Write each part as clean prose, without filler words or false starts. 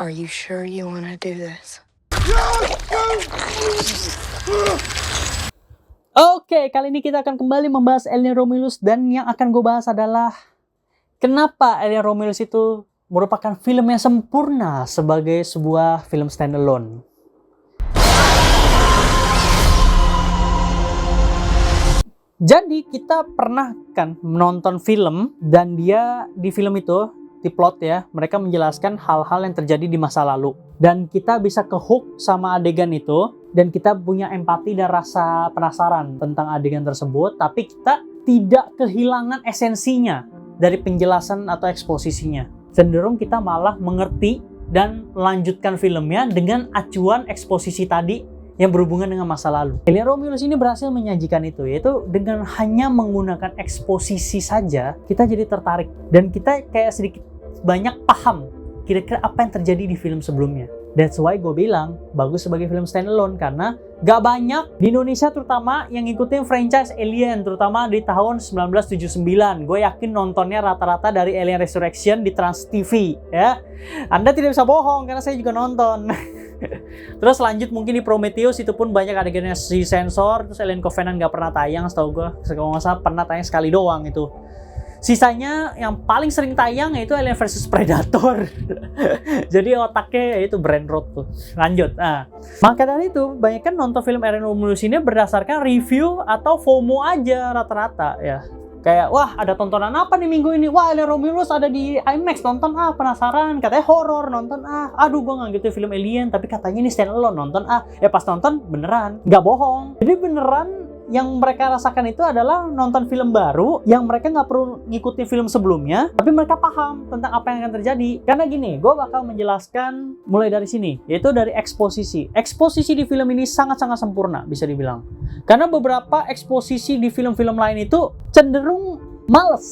Are you sure you want to do this? Oke, kali ini kita akan kembali membahas Alien Romulus, dan yang akan gue bahas adalah kenapa Alien Romulus itu merupakan film yang sempurna sebagai sebuah film standalone. Jadi kita pernah kan menonton film, dan dia di film itu, di plot ya, mereka menjelaskan hal-hal yang terjadi di masa lalu. Dan kita bisa kehook sama adegan itu, dan kita punya empati dan rasa penasaran tentang adegan tersebut, tapi kita tidak kehilangan esensinya dari penjelasan atau eksposisinya. Cenderung kita malah mengerti dan melanjutkan filmnya dengan acuan eksposisi tadi yang berhubungan dengan masa lalu. Alien Romulus ini berhasil menyajikan itu, yaitu dengan hanya menggunakan eksposisi saja, kita jadi tertarik. Dan kita kayak sedikit banyak paham kira-kira apa yang terjadi di film sebelumnya. That's why gue bilang bagus sebagai film standalone, karena gak banyak di Indonesia terutama yang ngikutin franchise Alien, terutama di tahun 1979. Gue yakin nontonnya rata-rata dari Alien Resurrection di Trans TV ya. Anda tidak bisa bohong karena saya juga nonton. Terus lanjut mungkin di Prometheus, itu pun banyak adegannya si sensor. Terus Alien Covenant gak pernah tayang setahu gue, kalau nggak salah pernah tayang sekali doang itu. Sisanya yang paling sering tayang yaitu Alien vs Predator. Jadi otaknya yaitu Brain Rot tuh. Lanjut. Maka dari itu banyak kan nonton film Alien Romulus ini berdasarkan review atau FOMO aja rata-rata ya. Kayak, wah ada tontonan apa nih minggu ini? Wah Alien Romulus ada di IMAX, nonton penasaran. Katanya horor, nonton aduh gue nggak gitu film Alien, tapi katanya ini standalone, nonton ya pas nonton beneran, nggak bohong. Jadi beneran yang mereka rasakan itu adalah nonton film baru yang mereka nggak perlu ngikutin film sebelumnya, tapi mereka paham tentang apa yang akan terjadi. Karena gini, gue bakal menjelaskan mulai dari sini, yaitu dari eksposisi. Eksposisi di film ini sangat-sangat sempurna, bisa dibilang. Karena beberapa eksposisi di film-film lain itu cenderung males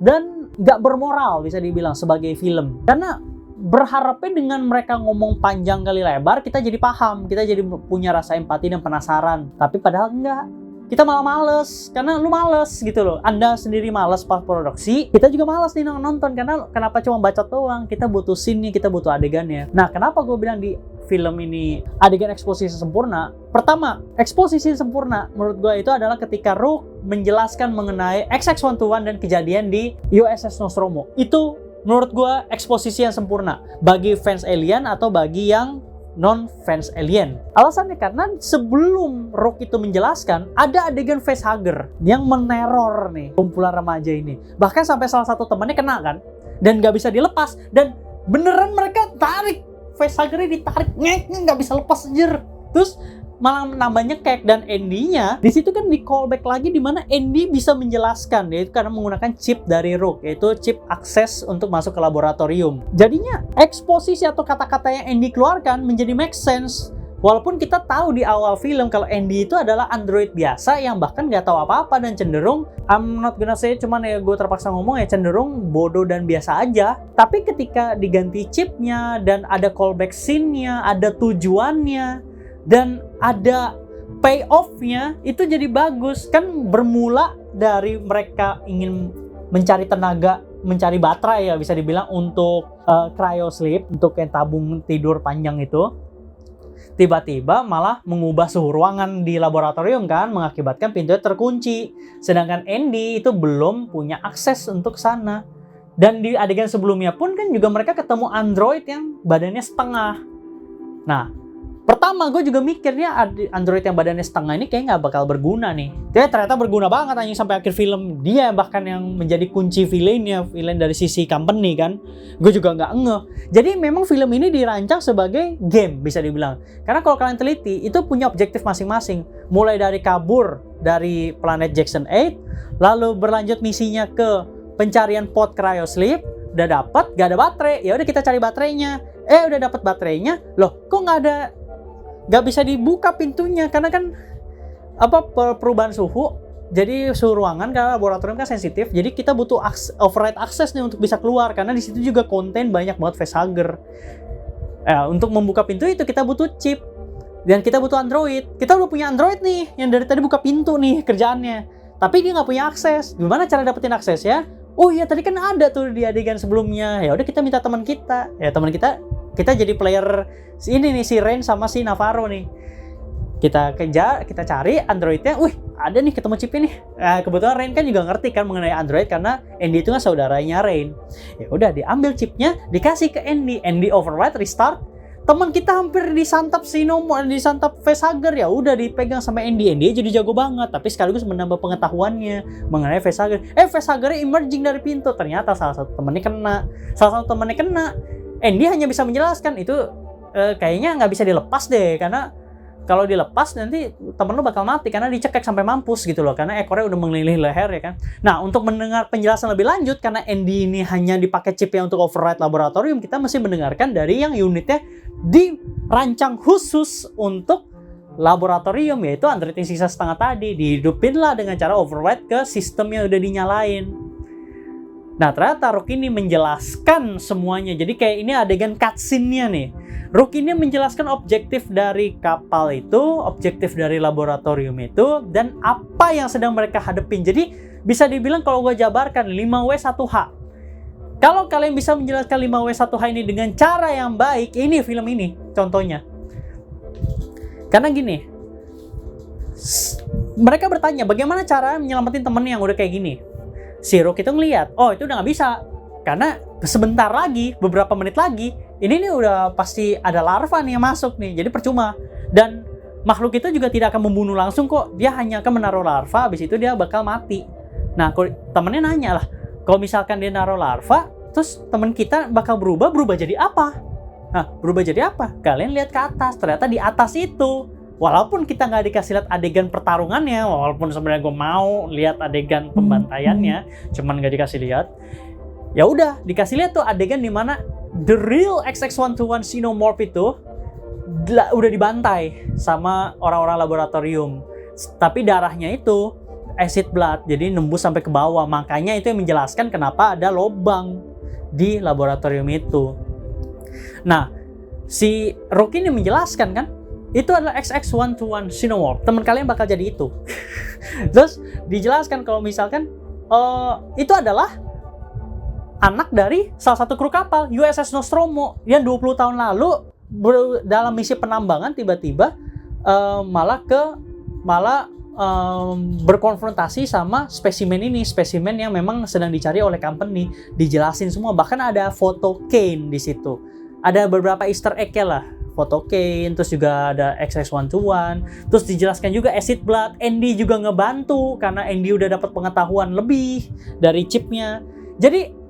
dan nggak bermoral, bisa dibilang, sebagai film. Karena berharapnya dengan mereka ngomong panjang kali lebar, kita jadi paham, kita jadi punya rasa empati dan penasaran. Tapi padahal enggak. Kita malah males, karena lu males gitu loh. Anda sendiri males pas produksi, kita juga males nih nonton. Karena kenapa cuma bacot doang? Kita butuh scene-nya, kita butuh adegannya. Nah, kenapa gue bilang di film ini adegan eksposisi sempurna? Pertama, eksposisi sempurna menurut gue itu adalah ketika Rook menjelaskan mengenai XX-121 dan kejadian di USS Nostromo. Itu menurut gue eksposisi yang sempurna bagi fans Alien atau bagi yang non-fans Alien. Alasannya karena sebelum Rook itu menjelaskan, ada adegan facehugger yang meneror nih kumpulan remaja ini. Bahkan sampai salah satu temannya kena kan, dan nggak bisa dilepas, dan beneran mereka tarik facehuggernya, ditarik nggak bisa lepas anjir. Terus malah nambahnya Cake dan Andy-nya. Di situ kan di callback lagi di mana Andy bisa menjelaskan, yaitu karena menggunakan chip dari Rook, yaitu chip akses untuk masuk ke laboratorium. Jadinya eksposisi atau kata-kata yang Andy keluarkan menjadi make sense. Walaupun kita tahu di awal film kalau Andy itu adalah android biasa yang bahkan nggak tahu apa-apa dan cenderung, I'm not gonna say, cuman ya gue terpaksa ngomong ya, cenderung bodoh dan biasa aja. Tapi ketika diganti chipnya dan ada callback scene-nya, ada tujuannya, dan ada payoff-nya, itu jadi bagus. Kan bermula dari mereka ingin mencari tenaga, mencari baterai ya bisa dibilang untuk cryo sleep, untuk yang tabung tidur panjang itu. Tiba-tiba malah mengubah suhu ruangan di laboratorium kan, mengakibatkan pintunya terkunci. Sedangkan Andy itu belum punya akses untuk sana. Dan di adegan sebelumnya pun kan juga mereka ketemu android yang badannya setengah. Nah, pertama gue juga mikirnya android yang badannya setengah ini kayak nggak bakal berguna nih. Ternyata berguna banget anjing sampai akhir film. Dia bahkan yang menjadi kunci villainnya, villain dari sisi company kan. Gue juga nggak ngeh. Jadi memang film ini dirancang sebagai game bisa dibilang. Karena kalau kalian teliti itu punya objektif masing-masing. Mulai dari kabur dari planet Jackson 8, lalu berlanjut misinya ke pencarian pod cryo sleep. Udah dapat, gak ada baterai. Ya udah kita cari baterainya. Udah dapat baterainya. Loh, kok nggak bisa dibuka pintunya karena kan perubahan suhu. Jadi suhu ruangan karena laboratorium kan sensitif. Jadi kita butuh override access nih untuk bisa keluar, karena di situ juga konten banyak banget facehugger. Untuk membuka pintu itu kita butuh chip dan kita butuh android. Kita udah punya android nih yang dari tadi buka pintu nih kerjaannya. Tapi dia nggak punya akses. Gimana cara dapetin akses ya? Oh iya tadi kan ada tuh di adegan sebelumnya. Ya udah kita minta teman kita. Ya teman kita kita jadi player ini nih, si Rain sama si Navarro nih. Kita kejar, kita cari Androidnya, ada nih ketemu chipnya nih. Nah, kebetulan Rain kan juga ngerti kan mengenai Android karena Andy itu kan saudaranya Rain. Ya udah, diambil chipnya, dikasih ke Andy. Andy override, restart. Teman kita hampir disantap disantap facehugger, ya udah dipegang sama Andy. Andy jadi jago banget, tapi sekaligus menambah pengetahuannya mengenai facehugger. Facehuggernya emerging dari pintu. Ternyata salah satu temannya kena. Andy hanya bisa menjelaskan itu kayaknya nggak bisa dilepas deh, karena kalau dilepas nanti temen lu bakal mati karena dicekek sampai mampus gitu loh, karena ekornya udah mengelilingi leher ya kan. Nah, untuk mendengar penjelasan lebih lanjut, karena Andy ini hanya dipakai chipnya untuk override laboratorium, kita mesti mendengarkan dari yang unitnya dirancang khusus untuk laboratorium, yaitu Android yang sisa setengah tadi. Dihidupin lah dengan cara override ke sistem yang udah dinyalain. Nah, ternyata Rook ini menjelaskan semuanya. Jadi kayak ini adegan cutscene-nya nih. Rook ini menjelaskan objektif dari kapal itu, objektif dari laboratorium itu, dan apa yang sedang mereka hadepin. Jadi bisa dibilang kalau gue jabarkan 5W1H. Kalau kalian bisa menjelaskan 5W1H ini dengan cara yang baik, ini film ini contohnya. Karena gini, mereka bertanya bagaimana cara menyelamatin temennya yang udah kayak gini. Si Rook itu ngeliat, itu udah nggak bisa. Karena sebentar lagi, beberapa menit lagi, ini nih udah pasti ada larva nih yang masuk nih, jadi percuma. Dan makhluk itu juga tidak akan membunuh langsung kok, dia hanya akan menaruh larva, habis itu dia bakal mati. Nah, temennya nanya lah, kalau misalkan dia naruh larva, terus temen kita bakal berubah jadi apa? Nah, berubah jadi apa? Kalian lihat ke atas, ternyata di atas itu, walaupun kita nggak dikasih lihat adegan pertarungannya, walaupun sebenarnya gue mau lihat adegan pembantaiannya, cuman nggak dikasih lihat. Ya udah, dikasih lihat tuh adegan dimana the real XX121 Xenomorph itu udah dibantai sama orang-orang laboratorium. Tapi darahnya itu acid blood, jadi nembus sampai ke bawah. Makanya itu yang menjelaskan kenapa ada lubang di laboratorium itu. Nah, si Rook ini menjelaskan kan, itu adalah XX121 Xenomorph. Teman kalian bakal jadi itu. Terus dijelaskan kalau misalkan itu adalah anak dari salah satu kru kapal USS Nostromo yang 20 tahun lalu dalam misi penambangan tiba-tiba malah berkonfrontasi sama spesimen yang memang sedang dicari oleh company. Dijelasin semua, bahkan ada foto Kane di situ. Ada beberapa Easter egg-nya lah, foto Kane, terus juga ada XX121, terus dijelaskan juga acid blood. Andy juga ngebantu karena Andy udah dapat pengetahuan lebih dari chipnya. Jadi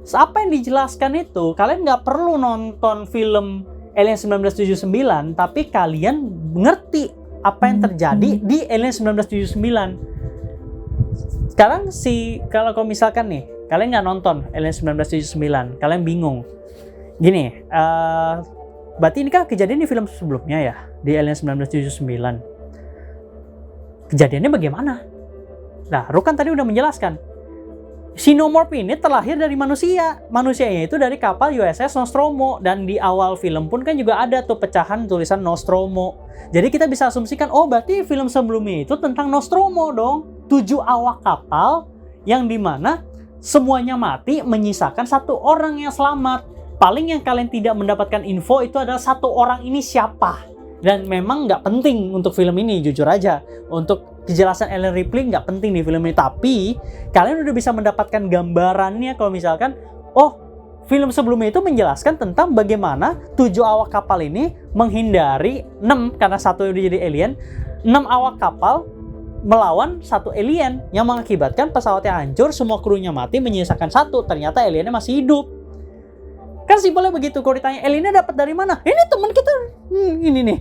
apa yang dijelaskan itu, kalian nggak perlu nonton film Alien 1979, tapi kalian ngerti apa yang terjadi di Alien 1979. Sekarang kalau misalkan nih, kalian nggak nonton Alien 1979, kalian bingung. Gini, berarti ini kan kejadian di film sebelumnya ya, di Alien 1979. Kejadiannya bagaimana? Nah, Rook kan tadi udah menjelaskan. Xenomorph ini terlahir dari manusia. Manusianya itu dari kapal USS Nostromo. Dan di awal film pun kan juga ada tuh pecahan tulisan Nostromo. Jadi kita bisa asumsikan, berarti film sebelumnya itu tentang Nostromo dong. 7 awak kapal yang dimana semuanya mati, menyisakan 1 orang yang selamat. Paling yang kalian tidak mendapatkan info itu adalah 1 orang ini siapa. Dan memang nggak penting untuk film ini, jujur aja. Untuk kejelasan Ellen Ripley nggak penting di film ini. Tapi kalian udah bisa mendapatkan gambarannya kalau misalkan, film sebelumnya itu menjelaskan tentang bagaimana 7 awak kapal ini menghindari 6, karena 1 udah jadi alien, 6 awak kapal melawan 1 alien yang mengakibatkan pesawatnya hancur, semua krunya mati, menyisakan 1. Ternyata aliennya masih hidup. Kan simpelnya begitu. Kalau ditanya aliennya dapat dari mana? Ini teman kita. Ini nih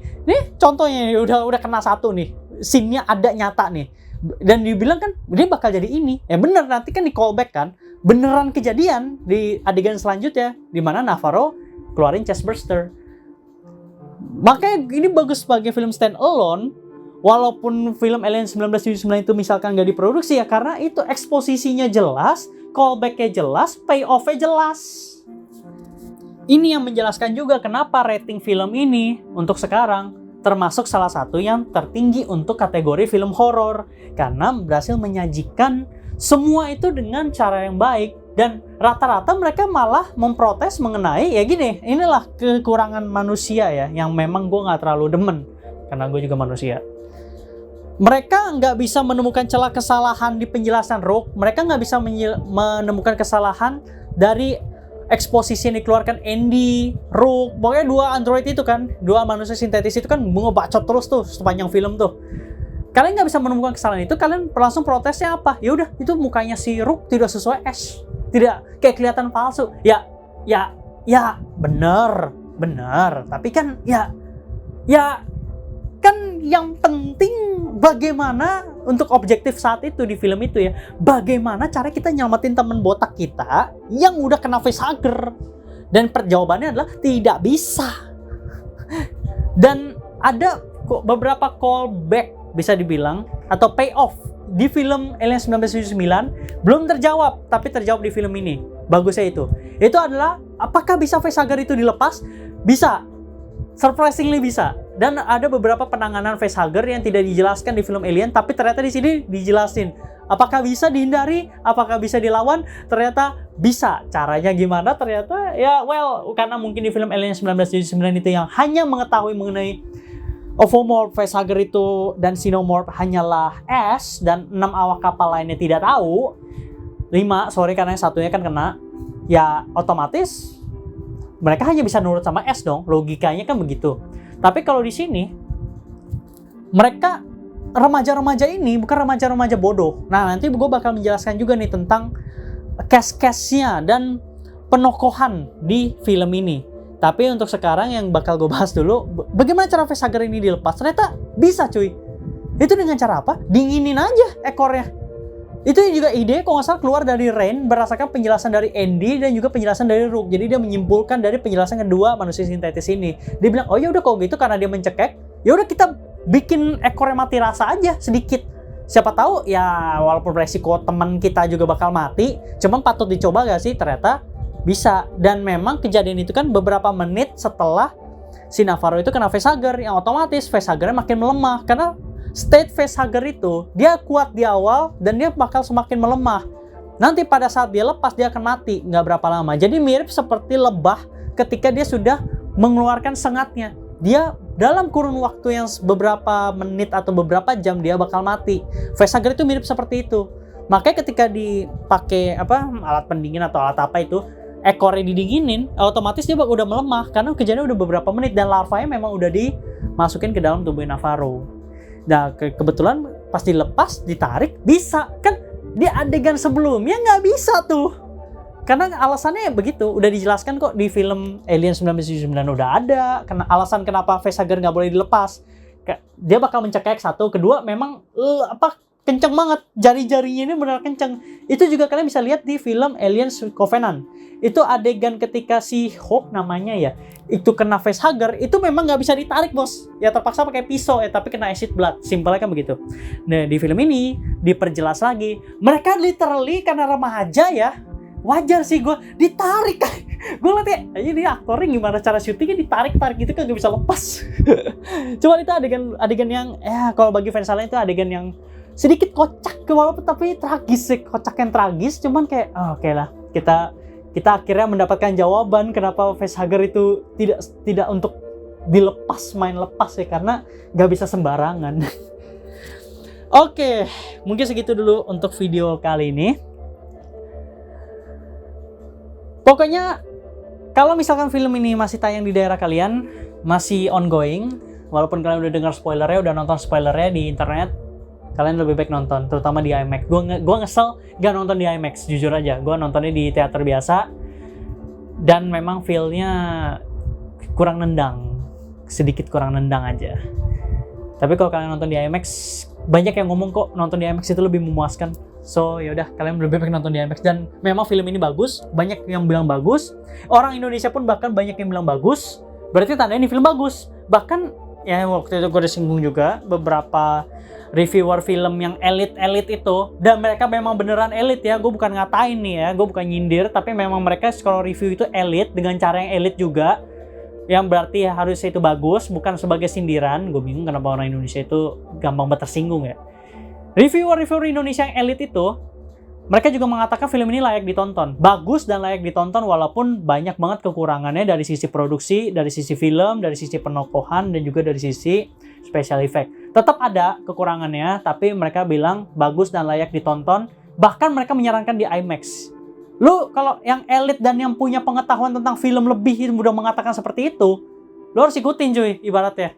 contohnya udah kena 1 nih. Scene-nya ada nyata nih. Dan dibilang kan dia bakal jadi ini. Ya bener, nanti kan di callback kan. Beneran kejadian di adegan selanjutnya di mana Navarro keluarin chestburster. Makanya ini bagus sebagai film stand alone. Walaupun film Alien 1979 itu misalkan nggak diproduksi ya, karena itu eksposisinya jelas, callback-nya jelas, payoff-nya jelas. Ini yang menjelaskan juga kenapa rating film ini untuk sekarang termasuk salah satu yang tertinggi untuk kategori film horor, karena berhasil menyajikan semua itu dengan cara yang baik. Dan rata-rata mereka malah memprotes mengenai, ya gini, inilah kekurangan manusia ya, yang memang gue nggak terlalu demen, karena gue juga manusia. Mereka nggak bisa menemukan celah kesalahan di penjelasan Rogue, mereka nggak bisa menemukan kesalahan dari eksposisi yang dikeluarkan Andy, Rogue, pokoknya dua android itu kan, dua manusia sintetis itu kan ngebacot terus tuh sepanjang film tuh. Kalian nggak bisa menemukan kesalahan itu, kalian langsung protesnya apa? Ya udah, itu mukanya si Rogue tidak sesuai Ash. Tidak, kayak kelihatan palsu. Ya, bener. Tapi kan, ya, kan yang penting bagaimana untuk objektif saat itu di film itu ya. Bagaimana cara kita nyelamatin teman botak kita yang udah kena facehugger. Dan jawabannya adalah tidak bisa. Dan ada beberapa callback bisa dibilang, atau payoff di film Alien 1979 belum terjawab, tapi terjawab di film ini. Bagusnya itu adalah apakah bisa facehugger itu dilepas? Bisa, surprisingly bisa. Dan ada beberapa penanganan facehugger yang tidak dijelaskan di film Alien, tapi ternyata di sini dijelasin. Apakah bisa dihindari? Apakah bisa dilawan? Ternyata bisa. Caranya gimana? Ternyata ya karena mungkin di film Alien 1979 itu yang hanya mengetahui mengenai Ovomorph, facehugger itu, dan Xenomorph hanyalah Ash, dan 6 awak kapal lainnya tidak tahu. 5, karena yang satunya kan kena. Ya otomatis mereka hanya bisa nurut sama Ash dong, logikanya kan begitu. Tapi kalau di sini mereka remaja-remaja ini bukan remaja-remaja bodoh. Nah, nanti gue bakal menjelaskan juga nih tentang cast-castnya dan penokohan di film ini. Tapi untuk sekarang yang bakal gue bahas dulu, bagaimana cara facehugger ini dilepas. Ternyata bisa cuy. Itu dengan cara apa? Dinginin aja ekornya. Itu juga ide kalau nggak salah keluar dari Rain berdasarkan penjelasan dari Andy dan juga penjelasan dari Rook. Jadi dia menyimpulkan dari penjelasan kedua manusia sintetis ini. Dia bilang, oh ya udah kalau gitu karena dia mencekek, ya udah kita bikin ekornya mati rasa aja sedikit. Siapa tahu ya walaupun resiko teman kita juga bakal mati, cuman patut dicoba gak sih? Ternyata bisa. Dan memang kejadian itu kan beberapa menit setelah si Navarro itu kena facehugger, yang otomatis facehuggernya makin melemah karena state facehugger itu dia kuat di awal dan dia bakal semakin melemah. Nanti pada saat dia lepas dia akan mati nggak berapa lama. Jadi mirip seperti lebah ketika dia sudah mengeluarkan sengatnya. Dia dalam kurun waktu yang beberapa menit atau beberapa jam dia bakal mati. Facehugger itu mirip seperti itu. Makanya ketika dipakai alat pendingin atau alat apa itu, ekornya didinginin, otomatis dia udah melemah karena kejadian udah beberapa menit dan larvanya memang udah dimasukin ke dalam tubuh Navarro. Nah, kebetulan pas dilepas, ditarik, bisa. Kan di adegan sebelumnya nggak bisa tuh. Karena alasannya begitu, udah dijelaskan kok di film Alien 1979 udah ada. Alasan kenapa facehugger nggak boleh dilepas. Dia bakal mencekek satu, kedua memang kenceng banget, jari-jarinya ini benar kenceng. Itu juga kalian bisa lihat di film Alien Covenant. Itu adegan ketika si Hope namanya ya, itu kena facehugger, itu memang nggak bisa ditarik bos. Ya terpaksa pakai pisau tapi kena acid blood. Simpelnya kan begitu. Nah di film ini diperjelas lagi, mereka literally karena remaja ya, wajar sih gue ditarik. Gue liat ya, ini aktornya gimana cara syutingnya ditarik-tarik gitu kan gak bisa lepas. Cuman itu adegan yang kalau bagi fans lain itu adegan yang sedikit kocak walaupun tapi tragis sih, kocak yang tragis. Cuman kayak oke lah, kita akhirnya mendapatkan jawaban kenapa facehugger itu tidak untuk dilepas, main lepas ya, karena nggak bisa sembarangan. Oke, mungkin segitu dulu untuk video kali ini. Pokoknya kalau misalkan film ini masih tayang di daerah kalian, masih ongoing, walaupun kalian udah dengar spoilernya, udah nonton spoilernya di internet, kalian lebih baik nonton, terutama di IMAX. Gue ngesel gak nonton di IMAX, jujur aja. Gue nontonnya di teater biasa, dan memang feel-nya kurang nendang, sedikit kurang nendang aja. Tapi kalau kalian nonton di IMAX, banyak yang ngomong kok nonton di IMAX itu lebih memuaskan. So yaudah, kalian lebih baik nonton di IMAX. Dan memang film ini bagus, banyak yang bilang bagus. Orang Indonesia pun bahkan banyak yang bilang bagus. Berarti tandanya ini film bagus. Bahkan ya waktu itu gue udah singgung juga beberapa reviewer film yang elit itu, dan mereka memang beneran elit ya, gue bukan ngatain nih ya, gue bukan nyindir, tapi memang mereka kalau review itu elit dengan cara yang elit juga, yang berarti harusnya itu bagus, bukan sebagai sindiran. Gue bingung kenapa orang Indonesia itu gampang banget tersinggung ya. Reviewer Indonesia yang elit itu Mereka juga mengatakan film ini layak ditonton. Bagus dan layak ditonton walaupun banyak banget kekurangannya dari sisi produksi, dari sisi film, dari sisi penokohan, dan juga dari sisi special effect. Tetap ada kekurangannya, tapi mereka bilang bagus dan layak ditonton. Bahkan mereka menyarankan di IMAX. Lu kalau yang elit dan yang punya pengetahuan tentang film lebih udah mengatakan seperti itu, lu harus ikutin cuy, ibaratnya.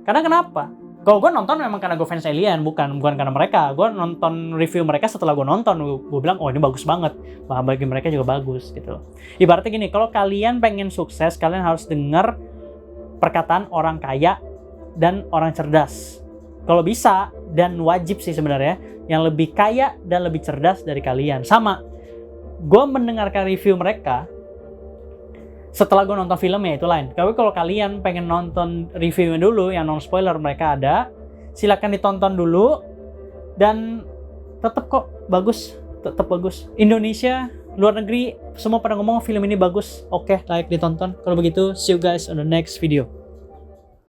Karena kenapa? Kalau gue nonton memang karena gue fans Alien, bukan karena mereka. Gue nonton review mereka setelah gue nonton, gue bilang, oh ini bagus banget. Bah, bagi mereka juga bagus gitu. Ibaratnya gini, kalau kalian pengen sukses, kalian harus dengar perkataan orang kaya dan orang cerdas. Kalau bisa, dan wajib sih sebenarnya, yang lebih kaya dan lebih cerdas dari kalian. Sama, gue mendengarkan review mereka, setelah gue nonton filmnya itu lain. Tapi kalau kalian pengen nonton reviewnya dulu yang non spoiler mereka ada, silakan ditonton dulu dan tetap kok bagus, tetap bagus. Indonesia, luar negeri semua pada ngomong film ini bagus. Oke, layak ditonton. Kalau begitu, see you guys on the next video.